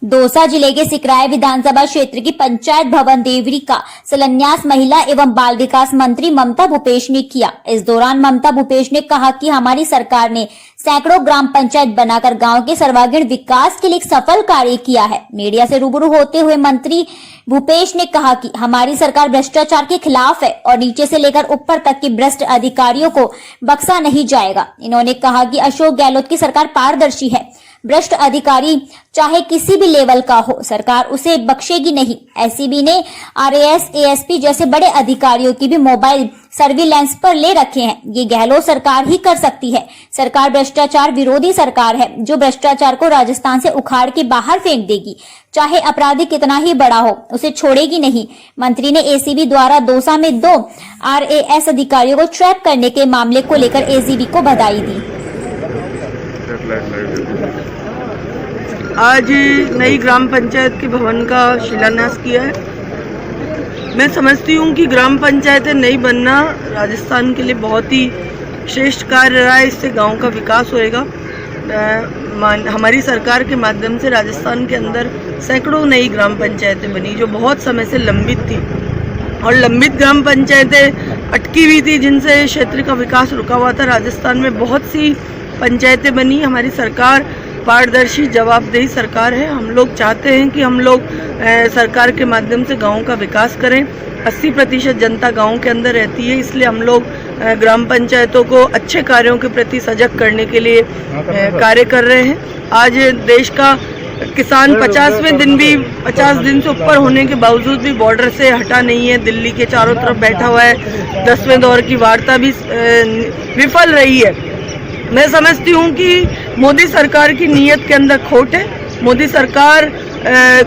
दौसा जिले के सिकराय विधानसभा क्षेत्र की पंचायत भवन देवरी का शिलान्यास महिला एवं बाल विकास मंत्री ममता भूपेश ने किया। इस दौरान ममता भूपेश ने कहा कि हमारी सरकार ने सैकड़ों ग्राम पंचायत बनाकर गांव के सर्वांगीण विकास के लिए एक सफल कार्य किया है। मीडिया से रूबरू होते हुए मंत्री भूपेश ने कहा कि हमारी सरकार भ्रष्टाचार के खिलाफ है और नीचे से लेकर ऊपर तक के भ्रष्ट अधिकारियों को बख्शा नहीं जाएगा। इन्होंने कहा कि अशोक गहलोत की सरकार पारदर्शी है, भ्रष्ट अधिकारी चाहे किसी भी लेवल का हो, सरकार उसे बख्शेगी नहीं। एसीबी ने आरएएस, एएसपी जैसे बड़े अधिकारियों की भी मोबाइल सर्विलांस पर ले रखे हैं। ये गहलोत सरकार ही कर सकती है। सरकार भ्रष्टाचार विरोधी सरकार है जो भ्रष्टाचार को राजस्थान से उखाड़ के बाहर फेंक देगी, चाहे अपराधी कितना ही बड़ा हो, उसे छोड़ेगी नहीं। मंत्री ने एसीबी द्वारा दौसा में 2 आरएएस अधिकारियों को ट्रैप करने के मामले को लेकर एसीबी को बधाई दी। आज नई ग्राम पंचायत के भवन का शिलान्यास किया है। मैं समझती हूँ कि ग्राम पंचायतें नहीं बनना राजस्थान के लिए बहुत ही श्रेष्ठ कार्य रहा है। इससे गांव का विकास होएगा। हमारी सरकार के माध्यम से राजस्थान के अंदर सैकड़ों नई ग्राम पंचायतें बनी जो बहुत समय से लंबित थी, और लंबित ग्राम पंचायतें अटकी हुई थी जिनसे क्षेत्र का विकास रुका हुआ था। राजस्थान में बहुत सी पंचायतें बनी। हमारी सरकार पारदर्शी जवाबदेही सरकार है। हम लोग चाहते हैं कि हम लोग सरकार के माध्यम से गाँव का विकास करें। 80% जनता गाँव के अंदर रहती है, इसलिए हम लोग ग्राम पंचायतों को अच्छे कार्यों के प्रति सजग करने के लिए कार्य कर रहे हैं। आज देश का किसान 50वें दिन भी 50 दिन से ऊपर होने के बावजूद भी बॉर्डर से हटा नहीं है, दिल्ली के चारों तरफ बैठा हुआ है। 10वें दौर की वार्ता भी विफल रही है। मैं समझती हूँ कि मोदी सरकार की नीयत के अंदर खोट है। मोदी सरकार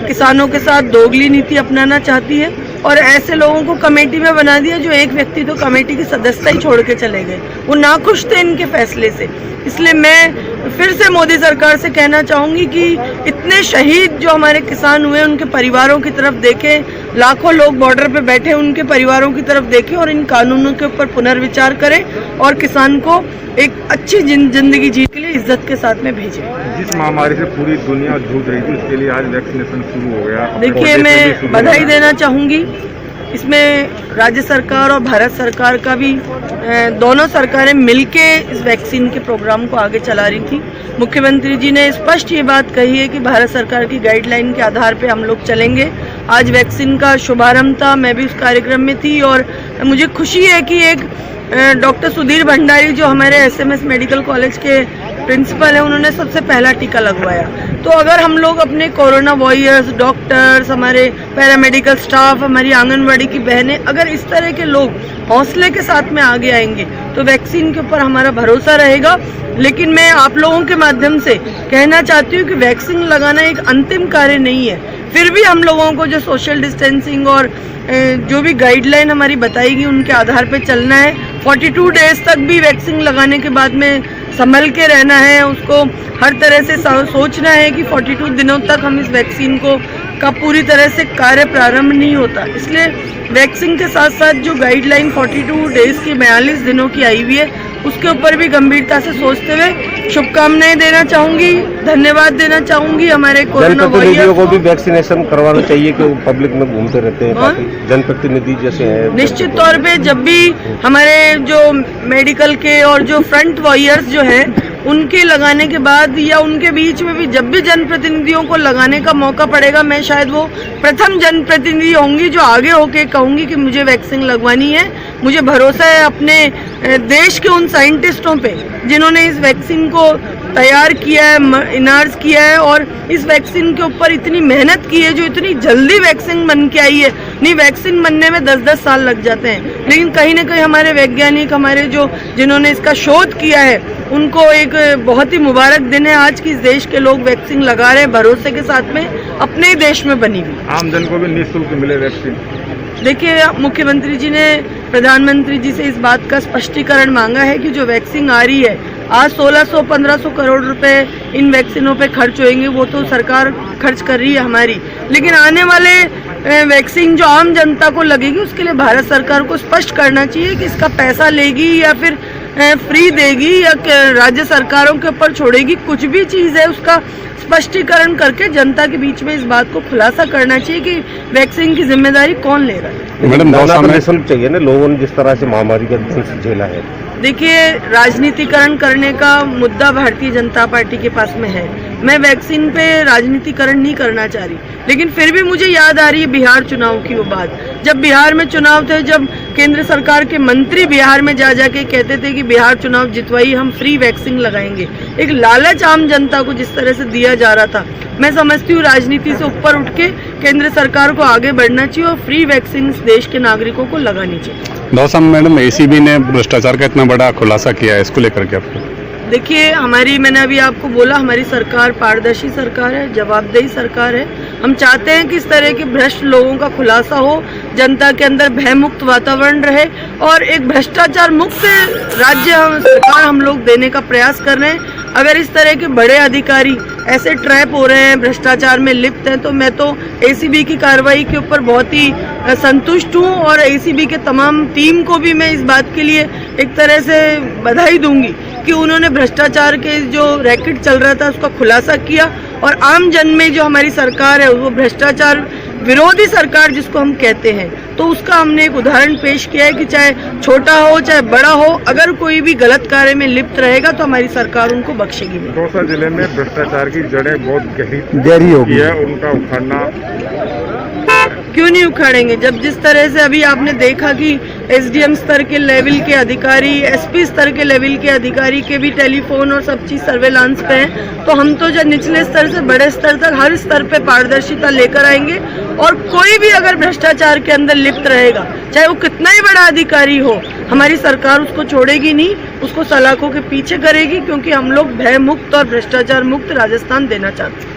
किसानों के साथ दोगली नीति अपनाना चाहती है और ऐसे लोगों को कमेटी में बना दिया जो एक व्यक्ति तो कमेटी की सदस्यता ही छोड़ के चले गए। वो नाखुश थे इनके फैसले से। इसलिए मैं फिर से मोदी सरकार से कहना चाहूँगी कि इतने शहीद जो हमारे किसान हुए उनके परिवारों की तरफ देखें। लाखों लोग बॉर्डर पे बैठे उनके परिवारों की तरफ देखें और इन कानूनों के ऊपर पुनर्विचार करें और किसान को एक अच्छी जिंदगी जीने के लिए इज्जत के साथ में भेजें। जिस महामारी से पूरी दुनिया जूझ रही थी उसके लिए आज वैक्सीनेशन शुरू हो गया। देखिए, मैं बधाई देना चाहूँगी। इसमें राज्य सरकार और भारत सरकार का भी दोनों सरकारें मिलके इस वैक्सीन के प्रोग्राम को आगे चला रही थी। मुख्यमंत्री जी ने स्पष्ट ये बात कही है कि भारत सरकार की गाइडलाइन के आधार पे हम लोग चलेंगे। आज वैक्सीन का शुभारंभ था, मैं भी उस कार्यक्रम में थी और मुझे खुशी है कि एक डॉक्टर सुधीर भंडारी जो हमारे एसएमएस मेडिकल कॉलेज के प्रिंसिपल है, उन्होंने सबसे पहला टीका लगवाया। तो अगर हम लोग अपने कोरोना वॉरियर्स, डॉक्टर्स, हमारे पैरामेडिकल स्टाफ, हमारी आंगनबाड़ी की बहनें, अगर इस तरह के लोग हौसले के साथ में आगे आएंगे तो वैक्सीन के ऊपर हमारा भरोसा रहेगा। लेकिन मैं आप लोगों के माध्यम से कहना चाहती हूँ कि वैक्सीन लगाना एक अंतिम कार्य नहीं है। फिर भी हम लोगों को जो सोशल डिस्टेंसिंग और जो भी गाइडलाइन हमारी बताएगी उनके आधार पर चलना है। 42 डेज तक भी वैक्सीन लगाने के बाद में संभल के रहना है। उसको हर तरह से सोचना है कि 42 दिनों तक हम इस वैक्सीन का पूरी तरह से कार्य प्रारंभ नहीं होता। इसलिए वैक्सीन के साथ साथ जो गाइडलाइन 42 डेज की 42 दिनों की आई हुई है उसके ऊपर भी गंभीरता से सोचते हुए शुभकामनाएं देना चाहूंगी, धन्यवाद देना चाहूंगी। हमारे कोरोना वॉरियर्स को भी वैक्सीनेशन करवाना चाहिए कि वो पब्लिक में घूमते रहते हैं, जनप्रतिनिधि जैसे हैं। निश्चित तौर पे जब भी हमारे जो मेडिकल के और जो फ्रंट वॉरियर्स जो हैं उनके लगाने के बाद या उनके बीच में भी जब भी जनप्रतिनिधियों को लगाने का मौका पड़ेगा, मैं शायद वो प्रथम जनप्रतिनिधि होंगी जो आगे होके कहूंगी कि मुझे वैक्सीन लगवानी है। मुझे भरोसा है अपने देश के उन साइंटिस्टों पे जिन्होंने इस वैक्सीन को तैयार किया है, इनार्स किया है और इस वैक्सीन के ऊपर इतनी मेहनत की है, जो इतनी जल्दी वैक्सीन बन के आई है। नहीं, वैक्सीन बनने में 10-10 साल लग जाते हैं, लेकिन कहीं ना कहीं हमारे वैज्ञानिक, हमारे जिन्होंने इसका शोध किया है, उनको एक बहुत ही मुबारक दिन है आज की इस देश के लोग वैक्सीन लगा रहे हैं भरोसे के साथ में, अपने ही देश में बनी हुई। आम जन को भी निःशुल्क मिले वैक्सीन। देखिए, मुख्यमंत्री जी ने प्रधानमंत्री जी से इस बात का स्पष्टीकरण मांगा है कि जो वैक्सीन आ रही है, आज 1600-1500 करोड़ रुपए इन वैक्सीनों पे खर्च होंगे, वो तो सरकार खर्च कर रही है हमारी, लेकिन आने वाले वैक्सीन जो आम जनता को लगेगी उसके लिए भारत सरकार को स्पष्ट करना चाहिए कि इसका पैसा लेगी या फिर फ्री देगी या राज्य सरकारों के ऊपर छोड़ेगी, कुछ भी चीज है उसका स्पष्टीकरण करके जनता के बीच में इस बात को खुलासा करना चाहिए कि वैक्सीन की जिम्मेदारी कौन ले रहा है। मैडम नॉमिनेशन चाहिए ना, लोगों ने जिस तरह से महामारी का दंश झेला है। देखिए, राजनीतिकरण करने का मुद्दा भारतीय जनता पार्टी के पास में है। मैं वैक्सीन पे राजनीतिकरण नहीं करना चाह रही, लेकिन फिर भी मुझे याद आ रही है बिहार चुनाव की वो बात। जब बिहार में चुनाव थे, जब केंद्र सरकार के मंत्री बिहार में जा जाके कहते थे कि बिहार चुनाव जितवाई हम फ्री वैक्सीन लगाएंगे, एक लालच आम जनता को जिस तरह से दिया जा रहा था, मैं समझती हूँ राजनीति से ऊपर उठ के केंद्र सरकार को आगे बढ़ना चाहिए और फ्री वैक्सीन देश के नागरिकों को लगानी चाहिए। दौसा मैडम, एसीबी ने भ्रष्टाचार का इतना बड़ा खुलासा किया है, इसको लेकर के आपको? देखिए, मैंने अभी आपको बोला, हमारी सरकार पारदर्शी सरकार है, जवाबदेही सरकार है। हम चाहते हैं कि इस तरह के भ्रष्ट लोगों का खुलासा हो, जनता के अंदर भयमुक्त वातावरण रहे और एक भ्रष्टाचार मुक्त राज्य सरकार हम लोग देने का प्रयास कर रहे हैं। अगर इस तरह के बड़े अधिकारी ऐसे ट्रैप हो रहे हैं, भ्रष्टाचार में लिप्त हैं, तो मैं तो एसीबी की कार्रवाई के ऊपर बहुत ही संतुष्ट हूं और एसीबी के तमाम टीम को भी मैं इस बात के लिए एक तरह से बधाई दूंगी कि उन्होंने भ्रष्टाचार के जो रैकेट चल रहा था उसका खुलासा किया और आम जन में जो हमारी सरकार है वो भ्रष्टाचार विरोधी सरकार जिसको हम कहते हैं, तो उसका हमने एक उदाहरण पेश किया है कि चाहे छोटा हो चाहे बड़ा हो, अगर कोई भी गलत कार्य में लिप्त रहेगा तो हमारी सरकार उनको बख्शेगी नहीं। दौसा जिले में भ्रष्टाचार की जड़ें बहुत गहरी हो गई है, उनका उखाड़ना क्यों नहीं उखाड़ेंगे? जब जिस तरह से अभी आपने देखा कि एसडीएम स्तर के लेवल के अधिकारी, एसपी स्तर के लेवल के अधिकारी के भी टेलीफोन और सब चीज सर्वेलांस पे है, तो हम तो जब निचले स्तर से बड़े स्तर तक हर स्तर पे पारदर्शिता लेकर आएंगे और कोई भी अगर भ्रष्टाचार के अंदर लिप्त रहेगा, चाहे वो कितना ही बड़ा अधिकारी हो, हमारी सरकार उसको छोड़ेगी नहीं, उसको सलाखों के पीछे करेगी, क्योंकि हम लोग भय मुक्त और भ्रष्टाचार मुक्त राजस्थान देना चाहते हैं।